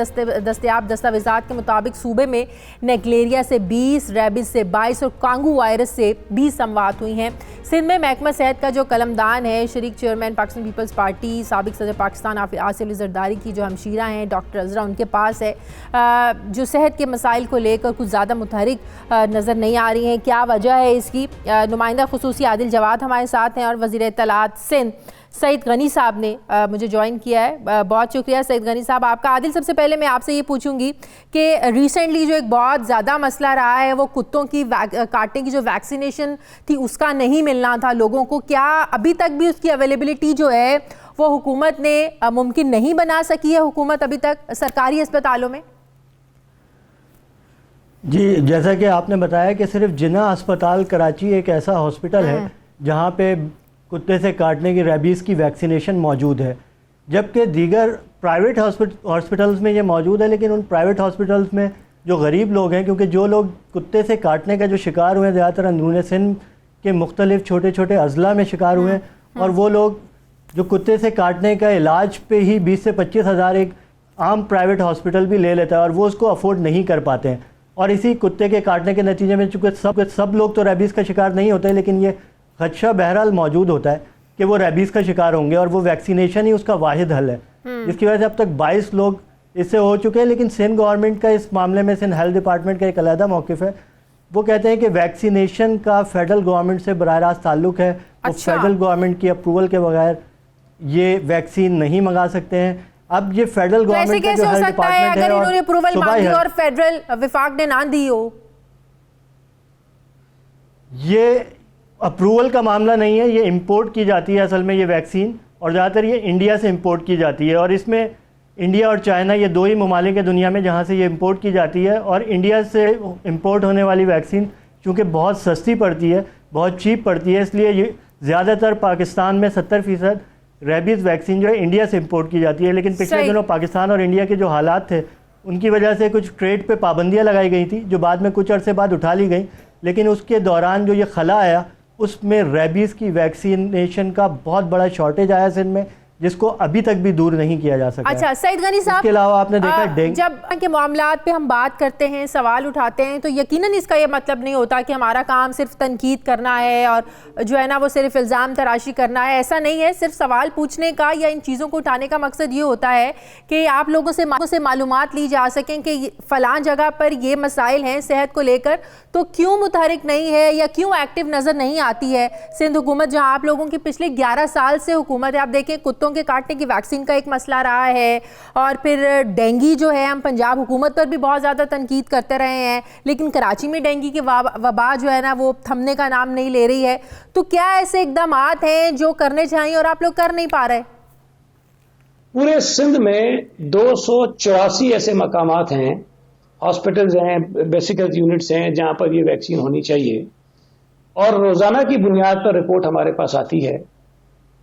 دستیاب دستاویزات کے مطابق صوبے میں نیگلیریا سے 20، ریبیز سے 22 اور کانگو وائرس سے 20 اموات ہوئی ہیں۔ سندھ میں محکمہ صحت کا جو قلمدان ہے، شریک چیئرمین پاکستان پیپلز پارٹی سابق صدر پاکستان آصف علی زرداری کی جو ہمشیرہ ہیں ڈاکٹر عذرا، ان کے پاس ہے جو صحت کے مسائل کو لے کر کچھ زیادہ متحرک نظر نہیں آ رہی ہیں۔ کیا وجہ ہے اس کی؟ نمائندہ خصوصی عادل جواد ہمارے ساتھ ہیں، اور وزیر اطلاعات سندھ سعید غنی صاحب نے مجھے جوائن کیا ہے۔ بہت شکریہ سعید غنی صاحب آپ کا۔ عادل، سب سے پہلے میں آپ سے یہ پوچھوں گی کہ ریسنٹلی جو ایک بہت زیادہ مسئلہ رہا ہے وہ کتوں کی کاٹنے کی جو ویکسینیشن تھی اس کا نہیں ملنا تھا لوگوں کو، کیا ابھی تک بھی اس کی اویلیبلٹی جو ہے وہ حکومت نے ممکن نہیں بنا سکی ہے، حکومت ابھی تک سرکاری اسپتالوں میں؟ جی، جیسا کہ آپ نے بتایا کہ صرف جناح اسپتال کراچی ایک ایسا ہاسپٹل ہے جہاں پہ کتے سے کاٹنے کی ریبیز کی ویکسینیشن موجود ہے، جبکہ دیگر پرائیویٹ ہاسپٹلز میں یہ موجود ہے، لیکن ان پرائیویٹ ہاسپٹلز میں جو غریب لوگ ہیں، کیونکہ جو لوگ کتے سے کاٹنے کا جو شکار ہوئے ہیں زیادہ تر اندرون سندھ کے مختلف چھوٹے چھوٹے اضلاع میں شکار ہوئے ہیں، اور وہ لوگ جو کتے سے کاٹنے کا علاج پہ ہی 20 سے 25 ہزار ایک عام پرائیویٹ ہاسپٹل بھی لے لیتا ہے، اور وہ اس کو افورڈ نہیں کر پاتے ہیں، اور اسی کتے کے کاٹنے کے نتیجے میں چونکہ سب لوگ تو ریبیز کا شکار نہیں ہوتے، لیکن یہ خدشہ بہرحال موجود ہوتا ہے کہ وہ ریبیز کا شکار ہوں گے، اور وہ ویکسینیشن ہی اس کا واحد حل ہے، جس کی وجہ سے اب تک 22 لوگ اس سے ہو چکے ہیں۔ لیکن سندھ گورنمنٹ کا اس معاملے میں سندھ ہیلتھ ڈپارٹمنٹ کا ایک علیحدہ موقف ہے، وہ کہتے ہیں کہ ویکسینیشن کا فیڈرل گورنمنٹ سے براہ راست تعلق ہے، وہ فیڈرل گورنمنٹ کی اپروول کے بغیر یہ ویکسین نہیں منگا سکتے ہیں۔ اب یہ فیڈرل گورنمنٹ کا جو ہیلتھ ڈپارٹمنٹ ہے، اگر اپروول مانگی اور فیڈرل وفاق نے نہ دی ہو، یہ اپروول کا معاملہ نہیں ہے، یہ امپورٹ کی جاتی ہے اصل میں یہ ویکسین، اور زیادہ تر یہ انڈیا سے امپورٹ کی جاتی ہے، اور اس میں انڈیا اور چائنا یہ دو ہی ممالک ہیں دنیا میں جہاں سے یہ امپورٹ کی جاتی ہے، اور انڈیا سے امپورٹ ہونے والی ویکسین چونکہ بہت سستی پڑتی ہے، بہت چیپ پڑتی ہے، اس لیے یہ زیادہ تر پاکستان میں 70% ریبیز ویکسین جو ہے انڈیا سے امپورٹ کی جاتی ہے۔ لیکن پچھلے دنوں پاکستان اور انڈیا کے جو حالات تھے ان کی وجہ سے کچھ ٹریڈ پہ پابندیاں لگائی گئی تھی، جو بعد میں کچھ عرصے بعد اٹھا لی گئیں، لیکن اس کے دوران جو یہ خلا آیا اس میں ریبیز کی ویکسینیشن کا بہت بڑا شارٹیج آیا سندھ میں، جس کو ابھی تک بھی دور نہیں کیا جا سکا. اچھا سعید غنی صاحب, اس کے علاوہ آپ نے دیکھا جب کے معاملات پہ ہم بات کرتے ہیں, سوال اٹھاتے ہیں, تو یقیناً اس کا یہ مطلب نہیں ہوتا کہ ہمارا کام صرف تنقید کرنا ہے اور جو ہے نا وہ صرف الزام تراشی کرنا ہے. ایسا نہیں ہے. صرف سوال پوچھنے کا یا ان چیزوں کو اٹھانے کا مقصد یہ ہوتا ہے کہ آپ لوگوں سے معلومات لی جا سکیں کہ فلاں جگہ پر یہ مسائل ہیں صحت کو لے کر, تو کیوں متحرک نہیں ہے یا کیوں ایکٹیو نظر نہیں آتی ہے سندھ حکومت, جہاں آپ لوگوں کی پچھلے 11 سال سے حکومت ہے. آپ دیکھیں کتوں کے کاٹنے کی ویکسین کا ایک مسئلہ رہا ہے, اور پھر ڈینگی جو ہے ہم پنجاب حکومت پر بھی بہت زیادہ تنقید کرتے رہے ہیں, لیکن کراچی میں ڈینگی کی وبا جو ہے نا وہ تھمنے کا نام نہیں لے رہی ہے. تو کیا ایسے اقدامات ہیں جو کرنے چاہیے اور آپ لوگ کر نہیں پا رہے؟ پورے سندھ میں 284 ایسے مقامات ہیں, ہاسپٹلز ہیں, بیسک ہیلتھ یونٹس ہیں جہاں پر یہ ویکسین ہونی چاہیے, اور روزانہ کی بنیاد پر رپورٹ ہمارے پاس آتی ہے.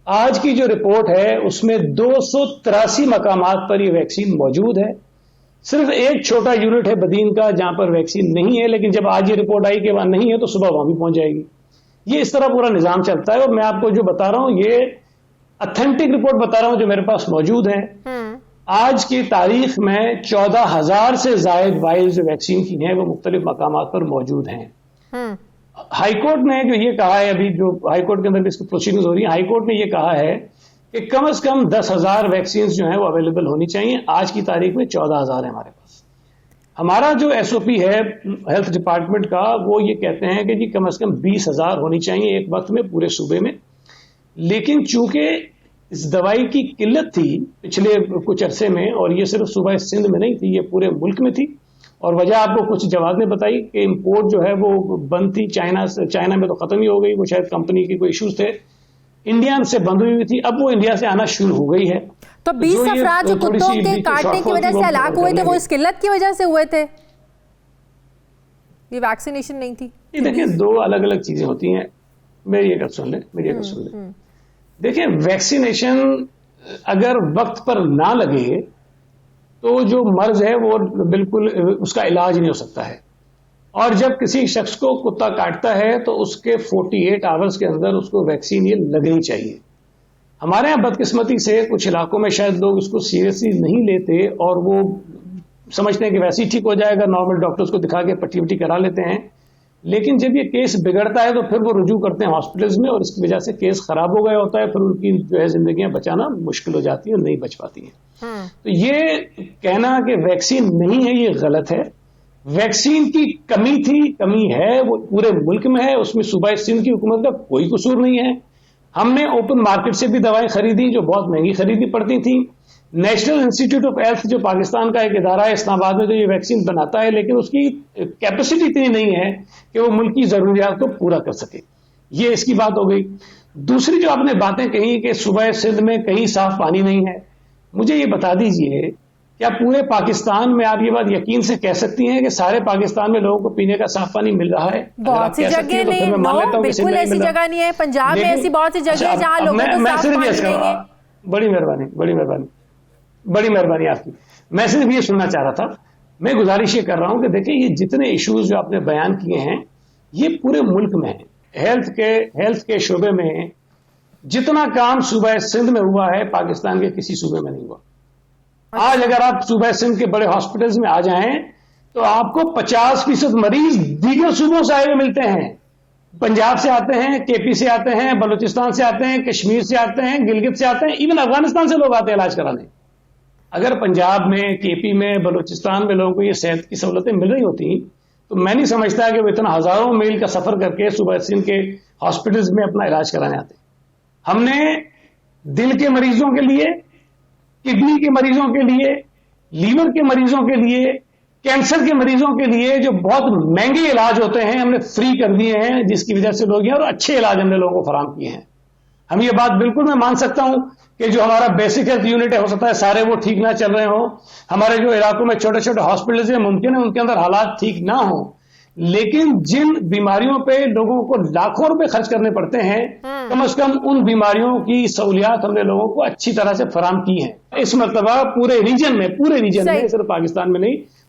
آج کی جو رپورٹ ہے اس میں 283 مقامات پر یہ ویکسین موجود ہے. صرف ایک چھوٹا یونٹ ہے بدین کا جہاں پر ویکسین نہیں ہے, لیکن جب آج یہ رپورٹ آئی کہ وہاں نہیں ہے تو صبح وہاں بھی پہنچ جائے گی. یہ اس طرح پورا نظام چلتا ہے, اور میں آپ کو جو بتا رہا ہوں یہ اتھینٹک رپورٹ بتا رہا ہوں جو میرے پاس موجود ہے. آج کی تاریخ میں 14,000 سے زائد وائلز جو ویکسین کی ہیں وہ مختلف مقامات پر موجود ہیں. ہائی کورٹ نے جو یہ کہا ہے, ابھی جو ہائی کورٹ کے اندر بھی اس کی پروسیڈنگز ہو رہی ہیں, ہائی کورٹ نے یہ کہا ہے کہ کم از کم 10,000 ویکسینز جو ہیں وہ اویلیبل ہونی چاہیے. آج کی تاریخ میں 14,000 ہے ہمارے پاس. ہمارا جو ایس او پی ہے ہیلتھ ڈپارٹمنٹ کا وہ یہ کہتے ہیں کہ جی کم از کم 20,000 ہونی چاہیے ایک وقت میں پورے صوبے میں. لیکن چونکہ اس دوائی کی قلت تھی پچھلے کچھ عرصے میں, اور یہ صرف صوبہ سندھ میں نہیں تھی, یہ پورے ملک میں تھی, اور وجہ آپ کو کچھ جواب نے بتائی کہ امپورٹ جو ہے وہ بند تھی چائنا میں تو ختم ہی ہو گئی, وہ شاید کمپنی کی کوئی ایشوز تھے, انڈیا سے بند ہوئی تھی, اب وہ انڈیا سے آنا شروع ہو گئی ہے. تو 20 افراد جو کتوں کے کاٹنے کی وجہ سے ہلاک ہوئے تھے وہ اس قلت کی وجہ سے ہوئے تھے, یہ ویکسینیشن نہیں تھی. دیکھیں دو الگ الگ چیزیں ہوتی ہیں, میری ایک سن لیں. دیکھیں ویکسینیشن اگر وقت پر نہ لگے تو جو مرض ہے وہ بالکل اس کا علاج نہیں ہو سکتا ہے, اور جب کسی شخص کو کتا کاٹتا ہے تو اس کے 48 آورز کے اندر اس کو ویکسین یہ لگنی چاہیے. ہمارے یہاں بدقسمتی سے کچھ علاقوں میں شاید لوگ اس کو سیریسلی نہیں لیتے اور وہ سمجھتے ہیں کہ ویسے ہی ٹھیک ہو جائے گا, نارمل ڈاکٹرز کو دکھا کے پٹی وٹی کرا لیتے ہیں, لیکن جب یہ کیس بگڑتا ہے تو پھر وہ رجوع کرتے ہیں ہاسپٹلز میں, اور اس کی وجہ سے کیس خراب ہو گیا ہوتا ہے, پھر ان کی جو ہے زندگیاں بچانا مشکل ہو جاتی ہیں, نہیں بچ پاتی ہیں. تو یہ کہنا کہ ویکسین نہیں ہے یہ غلط ہے. ویکسین کی کمی تھی, کمی ہے, وہ پورے ملک میں ہے, اس میں صوبہ سندھ کی حکومت کا کوئی قصور نہیں ہے. ہم نے اوپن مارکیٹ سے بھی دوائیں خریدی جو بہت مہنگی خریدی پڑتی تھیں. نیشنل انسٹیٹیوٹ آف ہیلتھ جو پاکستان کا ایک ادارہ ہے اسلام آباد میں جو یہ ویکسین بناتا ہے, لیکن اس کی کیپیسٹی اتنی نہیں ہے کہ وہ ملک کی ضروریات کو پورا کر سکے. یہ اس کی بات ہو گئی. دوسری جو آپ نے باتیں کہی کہ صوبہ سندھ میں کہیں صاف پانی نہیں ہے, مجھے یہ بتا دیجئے کیا پورے پاکستان میں آپ یہ بات یقین سے کہہ سکتی ہیں کہ سارے پاکستان میں لوگوں کو پینے کا صاف پانی مل رہا ہے؟ بہت سی جگہ نہیں, بالکل ایسی جگہ نہیں ہے. پنجاب میں ایسی بہت سی جگہ ہے جہاں لوگوں کو صاف پانی نہیں ہے. بڑی مہربانی, بڑی مہربانی, بڑی مہربانی آپ کی. میں صرف یہ سننا چاہ رہا تھا. میں گزارش یہ کر رہا ہوں کہ دیکھیں یہ جتنے ایشوز جو آپ نے بیان کیے ہیں یہ پورے ملک میں ہیں. ہیلتھ کے شعبے میں جتنا کام صوبہ سندھ میں ہوا ہے پاکستان کے کسی صوبے میں نہیں ہوا. آج اگر آپ صوبہ سندھ کے بڑے ہاسپٹلز میں آ جائیں تو آپ کو 50% مریض دیگر صوبوں سے آئے ہوئے ملتے ہیں. پنجاب سے آتے ہیں, کے پی سے آتے ہیں, بلوچستان سے آتے ہیں, کشمیر سے آتے ہیں, گلگت سے آتے ہیں, ایون افغانستان سے لوگ آتے ہیں علاج کرانے. اگر پنجاب میں, کے پی میں, بلوچستان میں لوگوں کو یہ صحت کی سہولتیں مل رہی ہوتی تو میں نہیں سمجھتا کہ وہ اتنا ہزاروں میل کا سفر کر کے صوبہ سندھ کے ہاسپٹلز میں اپنا علاج کرانے آتے. ہم نے دل کے مریضوں کے لیے, کڈنی کے مریضوں کے لیے, لیور کے مریضوں کے لیے, کینسر کے مریضوں کے لیے جو بہت مہنگے علاج ہوتے ہیں ہم نے فری کر دیے ہیں, جس کی وجہ سے لوگ ہیں, اور اچھے علاج ہم نے لوگوں کو فراہم کیے ہیں. ہم یہ بات بالکل میں مان سکتا ہوں کہ جو ہمارا بیسک ہیلتھ یونٹ ہے ہو سکتا ہے سارے وہ ٹھیک نہ چل رہے ہوں, ہمارے جو علاقوں میں چھوٹے چھوٹے ہاسپٹلز ہیں ممکن ہے ان کے اندر حالات ٹھیک نہ ہوں, لیکن جن بیماریوں پہ لوگوں کو لاکھوں روپے خرچ کرنے پڑتے ہیں کم از کم ان بیماریوں کی سہولیات ہم نے لوگوں کو اچھی طرح سے فراہم کی ہیں. اس مرتبہ پورے ریجن میں صرف پاکستان میں نہیں